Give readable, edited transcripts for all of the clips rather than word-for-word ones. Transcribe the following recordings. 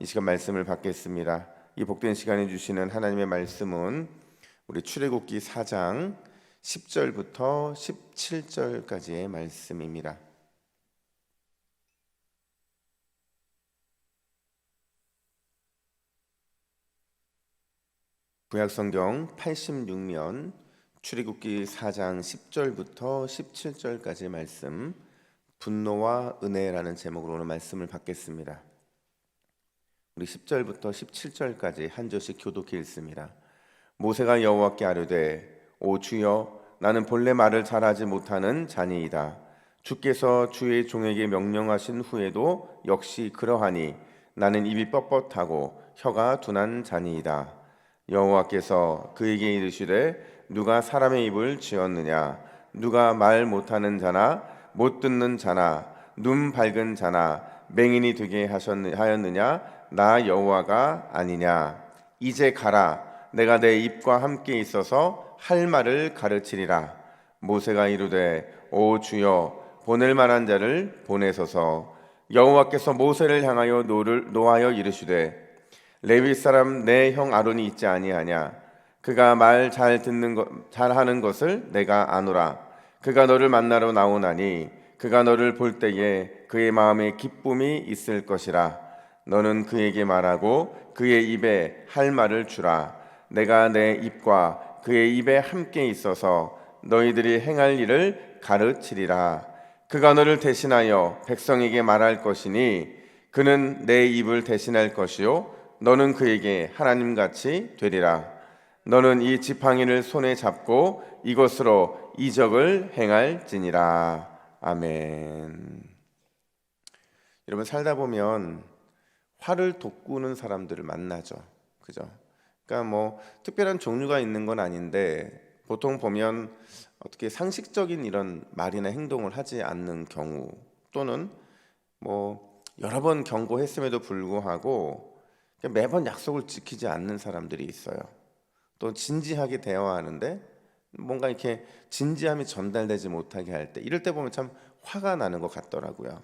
이 시간 말씀을 받겠습니다. 이 복된 시간에 주시는 하나님의 말씀은 우리 출애굽기 4장 10절부터 17절까지의 말씀입니다. 구약성경 86면 출애굽기 4장 10절부터 17절까지의 말씀, 분노와 은혜라는 제목으로 오늘 말씀을 받겠습니다. 우리 10절부터 17절까지 한 절씩 교독해 읽습니다. 모세가 여호와께 아뢰되 오 주여, 나는 본래 말을 잘하지 못하는 자니이다. 주께서 주의 종에게 명령하신 후에도 역시 그러하니 나는 입이 뻣뻣하고 혀가 둔한 자니이다. 여호와께서 그에게 이르시되 누가 사람의 입을 지었느냐? 누가 말 못하는 자나 못 듣는 자나 눈 밝은 자나 맹인이 되게 하였느냐? 나 여호와가 아니냐? 이제 가라. 내가 내 입과 함께 있어서 할 말을 가르치리라. 모세가 이르되 오 주여, 보낼 만한 자를 보내소서. 여호와께서 모세를 향하여 노하여 이르시되 레위 사람 내 형 아론이 있지 아니하냐? 그가 말 잘하는 것을 내가 아노라. 그가 너를 만나러 나오나니 그가 너를 볼 때에 그의 마음에 기쁨이 있을 것이라. 너는 그에게 말하고 그의 입에 할 말을 주라. 내가 내 입과 그의 입에 함께 있어서 너희들이 행할 일을 가르치리라. 그가 너를 대신하여 백성에게 말할 것이니 그는 내 입을 대신할 것이요 너는 그에게 하나님같이 되리라. 너는 이 지팡이를 손에 잡고 이것으로 이적을 행할지니라. 아멘. 여러분, 살다 보면 화를 돋구는 사람들을 만나죠. 그죠? 그러니까 뭐 특별한 종류가 있는 건 아닌데 보통 보면 어떻게 상식적인 이런 말이나 행동을 하지 않는 경우, 또는 뭐 여러 번 경고했음에도 불구하고 매번 약속을 지키지 않는 사람들이 있어요. 또 진지하게 대화하는데 뭔가 이렇게 진지함이 전달되지 못하게 할 때, 이럴 때 보면 참 화가 나는 것 같더라고요.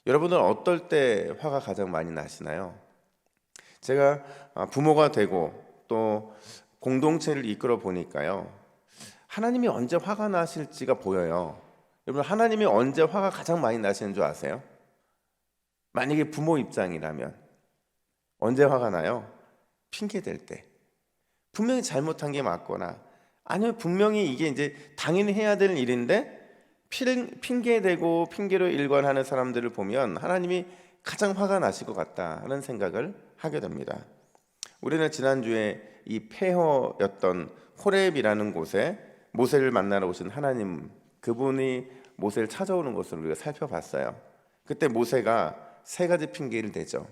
여러분은 어떨 때 화가 가장 많이 나시나요? 제가 부모가 되고 또 공동체를 이끌어 보니까요, 하나님이 언제 화가 나실지가 보여요. 여러분, 하나님이 언제 화가 가장 많이 나시는 줄 아세요? 만약에 부모 입장이라면 언제 화가 나요? 핑계 댈 때. 분명히 잘못한 게 맞거나, 아니면 분명히 이게 이제 당연히 해야 될 일인데 핑계 대고 핑계로 일관하는 사람들을 보면 하나님이 가장 화가 나실 것 같다 하는 생각을 하게 됩니다. 우리는 지난주에 이 폐허였던 호렙이라는 곳에 모세를 만나러 오신 하나님, 그분이 모세를 찾아오는 것을 우리가 살펴봤어요. 그때 모세가 세 가지 핑계를 대죠.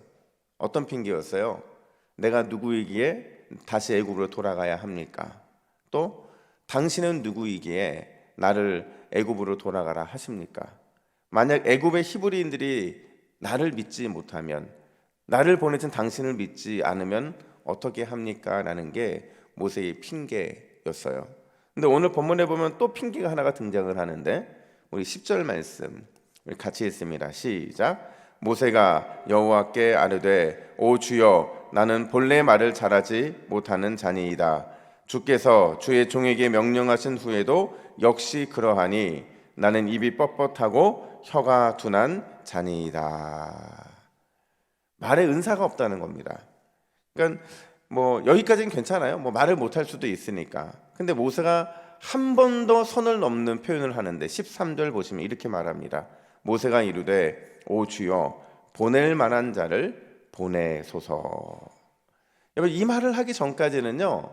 어떤 핑계였어요? 내가 누구이기에 다시 애굽으로 돌아가야 합니까? 또 당신은 누구이기에 나를 애굽으로 돌아가라 하십니까? 만약 애굽의 히브리인들이 나를 믿지 못하면, 나를 보내신 당신을 믿지 않으면 어떻게 합니까? 라는 게 모세의 핑계였어요. 근데 오늘 본문에 보면 또 핑계가 하나가 등장을 하는데, 우리 10절 말씀 우리 같이 읽습니다. 시작. 모세가 여호와께 아뢰되 오 주여, 나는 본래 말을 잘하지 못하는 자니이다. 주께서 주의 종에게 명령하신 후에도 역시 그러하니 나는 입이 뻣뻣하고 혀가 둔한 자니이다. 말에 은사가 없다는 겁니다. 그러니까 뭐 여기까지는 괜찮아요. 뭐 말을 못할 수도 있으니까. 근데 모세가 한 번 더 선을 넘는 표현을 하는데 13절 보시면 이렇게 말합니다. 모세가 이르되 오 주여, 보낼 만한 자를 보내소서. 여러분, 이 말을 하기 전까지는요,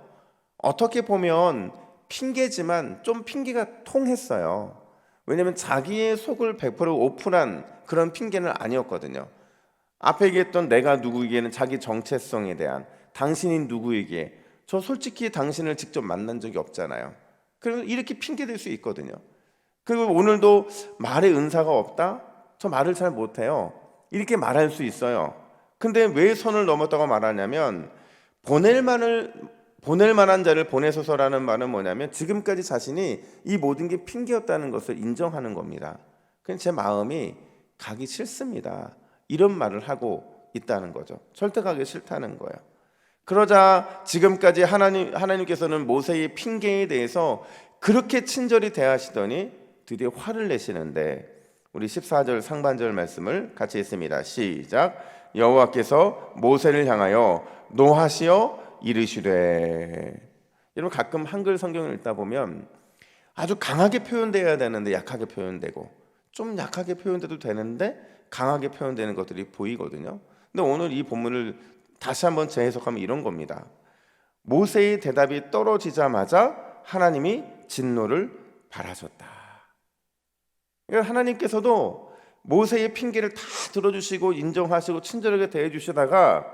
어떻게 보면 핑계지만 좀 핑계가 통했어요. 왜냐하면 자기의 속을 100% 오픈한 그런 핑계는 아니었거든요. 앞에 얘기했던 내가 누구에게는 자기 정체성에 대한, 당신이 누구에게, 저 솔직히 당신을 직접 만난 적이 없잖아요. 그러면 이렇게 핑계 댈 수 있거든요. 그리고 오늘도 말에 은사가 없다? 저 말을 잘 못해요. 이렇게 말할 수 있어요. 근데 왜 선을 넘었다고 말하냐면, 보낼 만한 자를 보내소서라는 말은 뭐냐면 지금까지 자신이 이 모든 게 핑계였다는 것을 인정하는 겁니다. 그냥 제 마음이 가기 싫습니다. 이런 말을 하고 있다는 거죠. 절대 가기 싫다는 거예요. 그러자 지금까지 하나님께서는 모세의 핑계에 대해서 그렇게 친절히 대하시더니 드디어 화를 내시는데, 우리 14절 상반절 말씀을 같이 읽습니다. 시작. 여호와께서 모세를 향하여 노하시어 이르시되. 여러분, 가끔 한글 성경을 읽다 보면 아주 강하게 표현되어야 되는데 약하게 표현되고, 좀 약하게 표현돼도 되는데 강하게 표현되는 것들이 보이거든요. 근데 오늘 이 본문을 다시 한번 재해석하면 이런 겁니다. 모세의 대답이 떨어지자마자 하나님이 진노를 발하셨다. 그러니까 하나님께서도 모세의 핑계를 다 들어주시고 인정하시고 친절하게 대해주시다가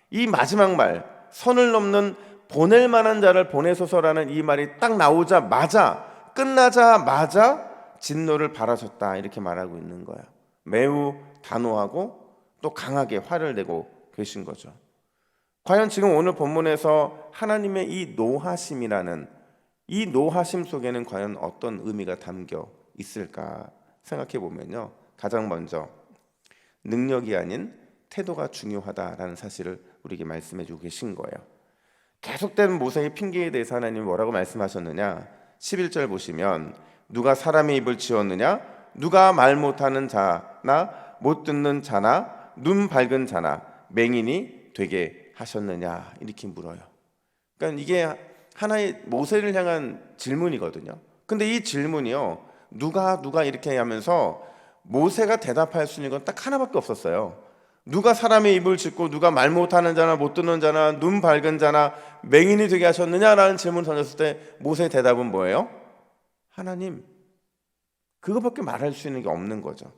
이 마지막 말, 선을 넘는 보낼 만한 자를 보내소서라는 이 말이 딱 나오자마자, 끝나자마자 진노를 발하셨다, 이렇게 말하고 있는 거야. 매우 단호하고 또 강하게 화를 내고 계신 거죠. 과연 지금 오늘 본문에서 하나님의 이 노하심이라는 이 노하심 속에는 과연 어떤 의미가 담겨 있을까 생각해 보면요, 가장 먼저 능력이 아닌 태도가 중요하다라는 사실을 우리에게 말씀해 주고 계신 거예요. 계속되는 모세의 핑계에 대해서 하나님이 뭐라고 말씀하셨느냐, 11절 보시면 누가 사람의 입을 지었느냐, 누가 말 못하는 자나 못 듣는 자나 눈 밝은 자나 맹인이 되게 하셨느냐, 이렇게 물어요. 그러니까 이게 하나의 모세를 향한 질문이거든요. 근데 이 질문이요, 누가 이렇게 하면서 모세가 대답할 수 있는 건 딱 하나밖에 없었어요. 누가 사람의 입을 짓고 누가 말 못하는 자나 못 듣는 자나 눈 밝은 자나 맹인이 되게 하셨느냐라는 질문을 던졌을 때 모세의 대답은 뭐예요? 하나님. 그거밖에 말할 수 있는 게 없는 거죠.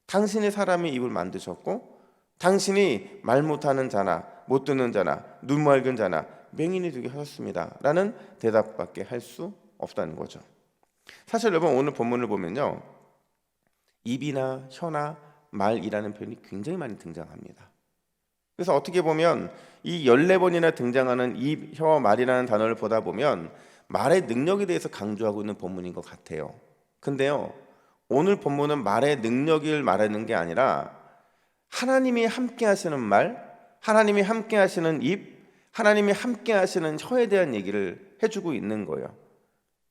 당신이 사람의 입을 만드셨고 당신이 말 못하는 자나 못 듣는 자나 눈 맑은 자나 맹인이 되게 하셨습니다 라는 대답밖에 할 수 없다는 거죠. 사실 여러분, 오늘 본문을 보면요, 입이나 혀나 말이라는 표현이 굉장히 많이 등장합니다. 그래서 어떻게 보면 이 14번이나 등장하는 입, 혀, 말이라는 단어를 보다 보면 말의 능력에 대해서 강조하고 있는 본문인 것 같아요. 근데요, 오늘 본문은 말의 능력을 말하는 게 아니라 하나님이 함께 하시는 말, 하나님이 함께 하시는 입, 하나님이 함께 하시는 혀에 대한 얘기를 해주고 있는 거예요.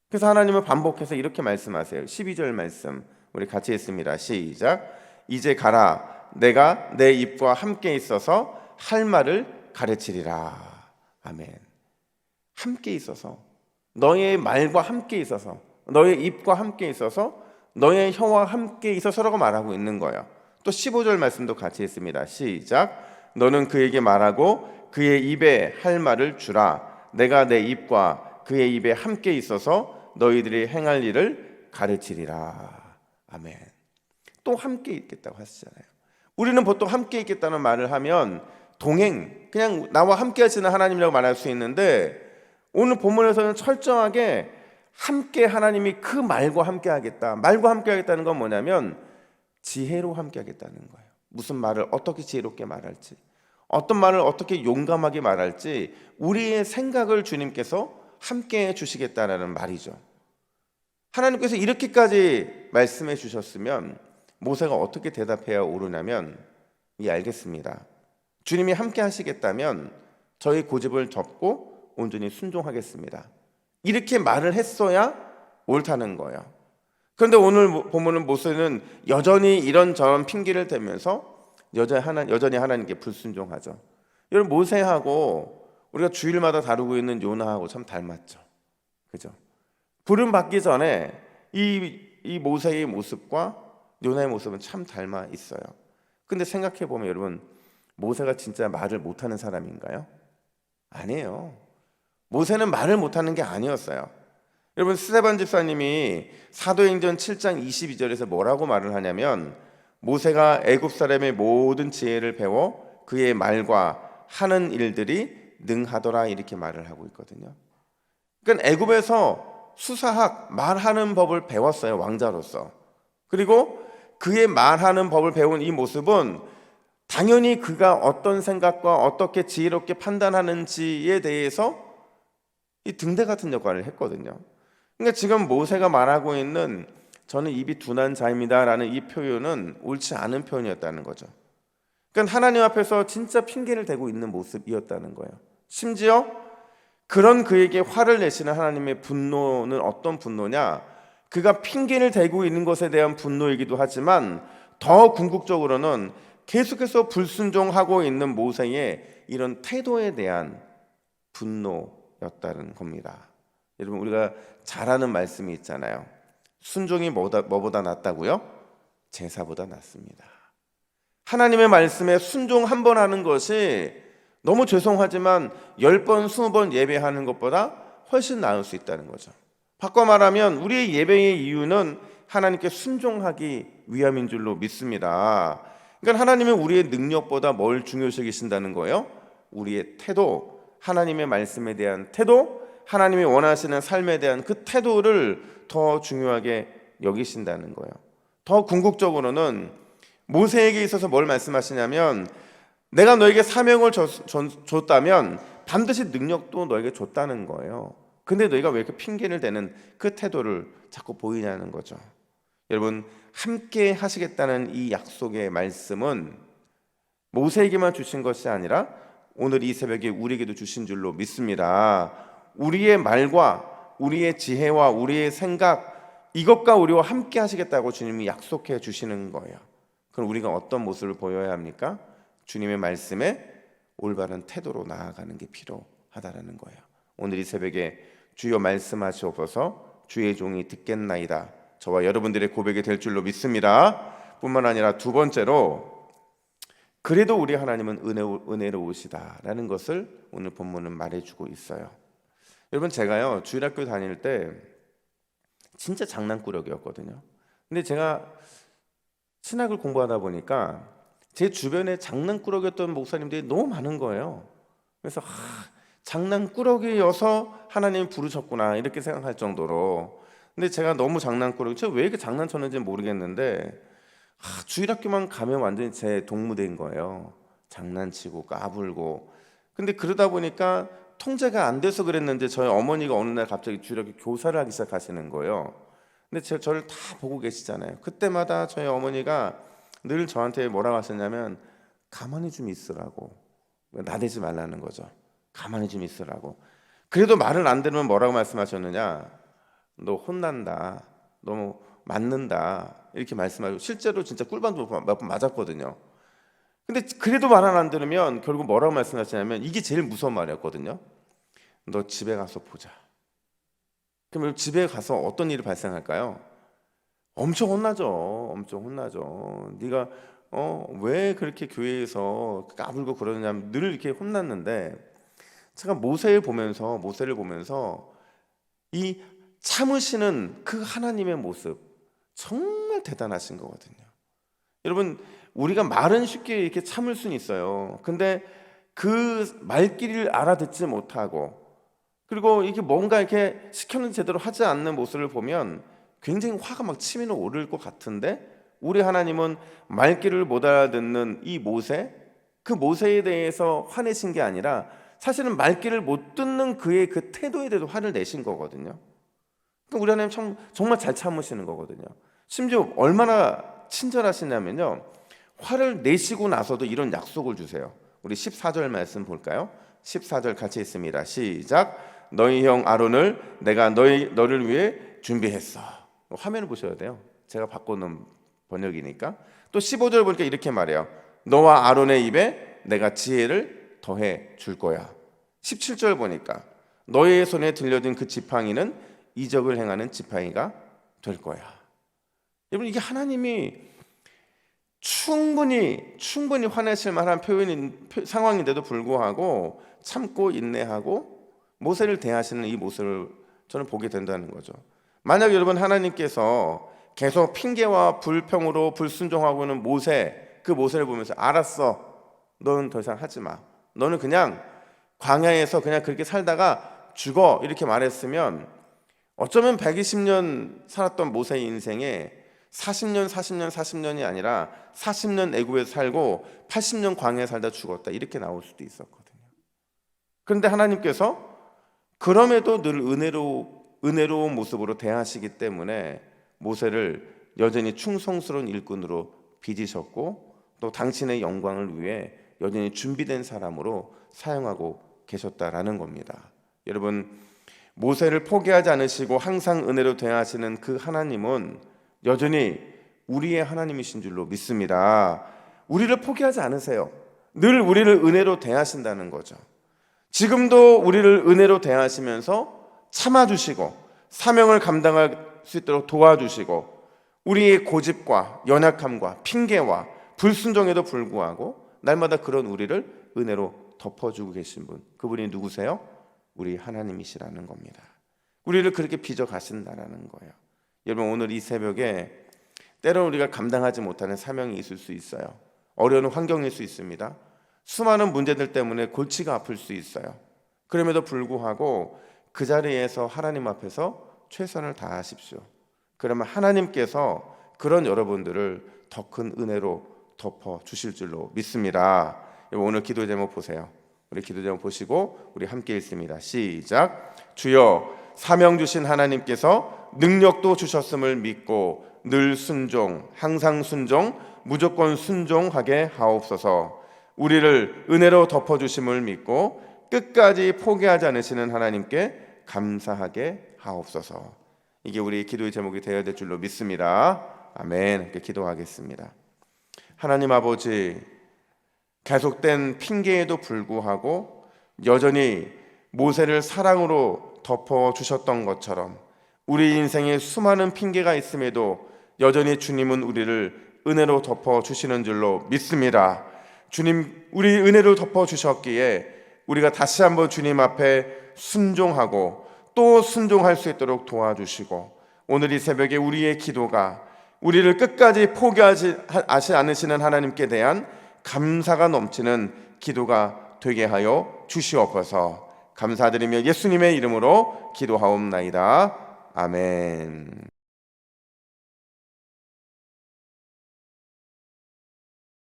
그래서 하나님은 반복해서 이렇게 말씀하세요. 12절 말씀 우리 같이 읽습니다. 시작. 이제 가라. 내가 내 입과 함께 있어서 할 말을 가르치리라. 아멘. 함께 있어서, 너의 말과 함께 있어서, 너의 입과 함께 있어서, 너의 혀와 함께 있어서라고 말하고 있는 거예요. 또 15절 말씀도 같이 읽습니다. 시작. 너는 그에게 말하고 그의 입에 할 말을 주라. 내가 내 입과 그의 입에 함께 있어서 너희들이 행할 일을 가르치리라. 아멘. 또 함께 있겠다고 하시잖아요. 우리는 보통 함께 있겠다는 말을 하면 동행, 그냥 나와 함께 하시는 하나님이라고 말할 수 있는데, 오늘 본문에서는 철저하게 함께, 하나님이 그 말과 함께 하겠다. 말과 함께 하겠다는 건 뭐냐면 지혜로 함께 하겠다는 거예요. 무슨 말을 어떻게 지혜롭게 말할지, 어떤 말을 어떻게 용감하게 말할지 우리의 생각을 주님께서 함께 해 주시겠다라는 말이죠. 하나님께서 이렇게까지 말씀해 주셨으면 모세가 어떻게 대답해야 옳으냐면, 알겠습니다. 주님이 함께 하시겠다면 저희 고집을 접고 온전히 순종하겠습니다. 이렇게 말을 했어야 옳다는 거예요. 그런데 오늘 보면은 모세는 여전히 이런저런 핑계를 대면서 여전히 하나님께 불순종하죠. 여러분, 모세하고 우리가 주일마다 다루고 있는 요나하고 참 닮았죠. 그죠? 부름 받기 전에 이 모세의 모습과 요나의 모습은 참 닮아 있어요. 근데 생각해 보면 여러분, 모세가 진짜 말을 못하는 사람인가요? 아니에요. 모세는 말을 못하는 게 아니었어요. 여러분, 스데반 집사님이 사도행전 7장 22절에서 뭐라고 말을 하냐면, 모세가 애굽 사람의 모든 지혜를 배워 그의 말과 하는 일들이 능하더라, 이렇게 말을 하고 있거든요. 그러니까 애굽에서 수사학, 말하는 법을 배웠어요, 왕자로서. 그리고 그의 말하는 법을 배운 이 모습은 당연히 그가 어떤 생각과 어떻게 지혜롭게 판단하는지에 대해서 이 등대 같은 역할을 했거든요. 그러니까 지금 모세가 말하고 있는 저는 입이 둔한 자입니다 라는 이 표현은 옳지 않은 표현이었다는 거죠. 그러니까 하나님 앞에서 진짜 핑계를 대고 있는 모습이었다는 거예요. 심지어 그런 그에게 화를 내시는 하나님의 분노는 어떤 분노냐? 그가 핑계를 대고 있는 것에 대한 분노이기도 하지만 더 궁극적으로는 계속해서 불순종하고 있는 모세의 이런 태도에 대한 분노였다는 겁니다. 여러분, 우리가 잘 아는 말씀이 있잖아요. 순종이 뭐보다 낫다고요? 제사보다 낫습니다. 하나님의 말씀에 순종 한 번 하는 것이 너무 죄송하지만 10번, 20번 예배하는 것보다 훨씬 나을 수 있다는 거죠. 바꿔 말하면 우리의 예배의 이유는 하나님께 순종하기 위함인 줄로 믿습니다. 그러니까 하나님은 우리의 능력보다 뭘 중요시 여기신다는 거예요? 우리의 태도, 하나님의 말씀에 대한 태도, 하나님이 원하시는 삶에 대한 그 태도를 더 중요하게 여기신다는 거예요. 더 궁극적으로는 모세에게 있어서 뭘 말씀하시냐면, 내가 너에게 사명을 줬다면 반드시 능력도 너에게 줬다는 거예요. 근데 너희가 왜 이렇게 핑계를 대는 그 태도를 자꾸 보이냐는 거죠. 여러분, 함께 하시겠다는 이 약속의 말씀은 모세에게만 주신 것이 아니라 오늘 이 새벽에 우리에게도 주신 줄로 믿습니다. 우리의 말과 우리의 지혜와 우리의 생각, 이것과 우리와 함께 하시겠다고 주님이 약속해 주시는 거예요. 그럼 우리가 어떤 모습을 보여야 합니까? 주님의 말씀에 올바른 태도로 나아가는 게 필요하다는 거예요. 오늘 이 새벽에 주여 말씀하시옵소서, 주의 종이 듣겠나이다, 저와 여러분들의 고백이 될 줄로 믿습니다. 뿐만 아니라 두 번째로, 그래도 우리 하나님은 은혜로우시다라는 것을 오늘 본문은 말해주고 있어요. 여러분, 제가요 주일학교 다닐 때 진짜 장난꾸러기였거든요. 근데 제가 신학을 공부하다 보니까 제 주변에 장난꾸러기였던 목사님들이 너무 많은 거예요. 그래서 장난꾸러기여서 하나님이 부르셨구나 이렇게 생각할 정도로. 근데 제가 너무 장난꾸러기, 제가 왜 이렇게 장난쳤는지 모르겠는데 주일학교만 가면 완전히 제 동무대인 거예요. 장난치고 까불고. 근데 그러다 보니까 통제가 안 돼서 그랬는데 저희 어머니가 어느 날 갑자기 주일학교 교사를 하기 시작하시는 거예요. 근데 저를 다 보고 계시잖아요. 그때마다 저희 어머니가 늘 저한테 뭐라고 하셨냐면, 가만히 좀 있으라고, 나대지 말라는 거죠. 가만히 좀 있으라고. 그래도 말을 안 들으면 뭐라고 말씀하셨느냐, 너 혼난다, 너 맞는다, 이렇게 말씀하시고, 실제로 진짜 꿀밤도 몇 번 맞았거든요. 근데 그래도 말을 안 들으면 결국 뭐라고 말씀하시냐면, 이게 제일 무서운 말이었거든요. 너 집에 가서 보자. 그럼 집에 가서 어떤 일이 발생할까요? 엄청 혼나죠. 엄청 혼나죠. 네가 왜 그렇게 교회에서 까불고 그러느냐면 늘 이렇게 혼났는데, 제가 모세를 보면서 이 참으시는 그 하나님의 모습 정말 대단하신 거거든요. 여러분, 우리가 말은 쉽게 이렇게 참을 수는 있어요. 근데 그 말귀를 알아듣지 못하고, 그리고 이게 뭔가 이렇게 시켜는 제대로 하지 않는 모습을 보면 굉장히 화가 막 치밀어 오를 것 같은데, 우리 하나님은 말귀를 못 알아듣는 이 모세, 그 모세에 대해서 화내신 게 아니라 사실은 말귀를 못 듣는 그의 그 태도에 대해서 화를 내신 거거든요. 그러니까 우리 하나님 정말 잘 참으시는 거거든요. 심지어 얼마나 친절하시냐면요, 화를 내시고 나서도 이런 약속을 주세요. 우리 14절 말씀 볼까요? 14절 같이 있습니다. 시작. 너희 형 아론을 내가 너를 위해 준비했어. 화면을 보셔야 돼요. 제가 바꿔놓은 번역이니까. 또 15절 보니까 이렇게 말해요. 너와 아론의 입에 내가 지혜를 더해 줄 거야. 17절 보니까 너의 손에 들려진 그 지팡이는 이적을 행하는 지팡이가 될 거야. 여러분, 이게 하나님이 충분히 화내실 만한 상황인데도 불구하고 참고 인내하고 모세를 대하시는 이 모습을 저는 보게 된다는 거죠. 만약 여러분, 하나님께서 계속 핑계와 불평으로 불순종하고 있는 그 모세를 보면서, 알았어, 너는 더 이상 하지 마, 너는 그냥 광야에서 그냥 그렇게 살다가 죽어, 이렇게 말했으면 어쩌면 120년 살았던 모세의 인생에 40년이 아니라 40년 애굽에서 살고 80년 광야에 살다 죽었다, 이렇게 나올 수도 있었거든요. 그런데 하나님께서 그럼에도 늘 은혜로운 모습으로 대하시기 때문에 모세를 여전히 충성스러운 일꾼으로 빚으셨고, 또 당신의 영광을 위해 여전히 준비된 사람으로 사용하고 계셨다라는 겁니다. 여러분, 모세를 포기하지 않으시고 항상 은혜로 대하시는 그 하나님은 여전히 우리의 하나님이신 줄로 믿습니다. 우리를 포기하지 않으세요. 늘 우리를 은혜로 대하신다는 거죠. 지금도 우리를 은혜로 대하시면서 참아주시고 사명을 감당할 수 있도록 도와주시고 우리의 고집과 연약함과 핑계와 불순종에도 불구하고 날마다 그런 우리를 은혜로 덮어주고 계신 분, 그분이 누구세요? 우리 하나님이시라는 겁니다. 우리를 그렇게 빚어 가신다라는 거예요. 여러분, 오늘 이 새벽에 때로는 우리가 감당하지 못하는 사명이 있을 수 있어요. 어려운 환경일 수 있습니다. 수많은 문제들 때문에 골치가 아플 수 있어요. 그럼에도 불구하고 그 자리에서 하나님 앞에서 최선을 다하십시오. 그러면 하나님께서 그런 여러분들을 더 큰 은혜로 덮어 주실 줄로 믿습니다. 오늘 기도 제목 보세요. 우리 기도 제목 보시고 우리 함께 읽습니다. 시작. 주여, 사명 주신 하나님께서 능력도 주셨음을 믿고 늘 순종, 항상 순종, 무조건 순종하게 하옵소서. 우리를 은혜로 덮어주심을 믿고 끝까지 포기하지 않으시는 하나님께 감사하게 하옵소서. 이게 우리 기도의 제목이 되어야 될 줄로 믿습니다. 아멘. 이렇게 기도하겠습니다. 하나님 아버지, 계속된 핑계에도 불구하고 여전히 모세를 사랑으로 덮어주셨던 것처럼 우리 인생에 수많은 핑계가 있음에도 여전히 주님은 우리를 은혜로 덮어주시는 줄로 믿습니다. 주님, 우리 은혜로 덮어주셨기에 우리가 다시 한번 주님 앞에 순종하고 또 순종할 수 있도록 도와주시고 오늘 이 새벽에 우리의 기도가 우리를 끝까지 포기하지 않으시는 하나님께 대한 감사가 넘치는 기도가 되게 하여 주시옵소서. 감사드리며 예수님의 이름으로 기도하옵나이다. 아멘.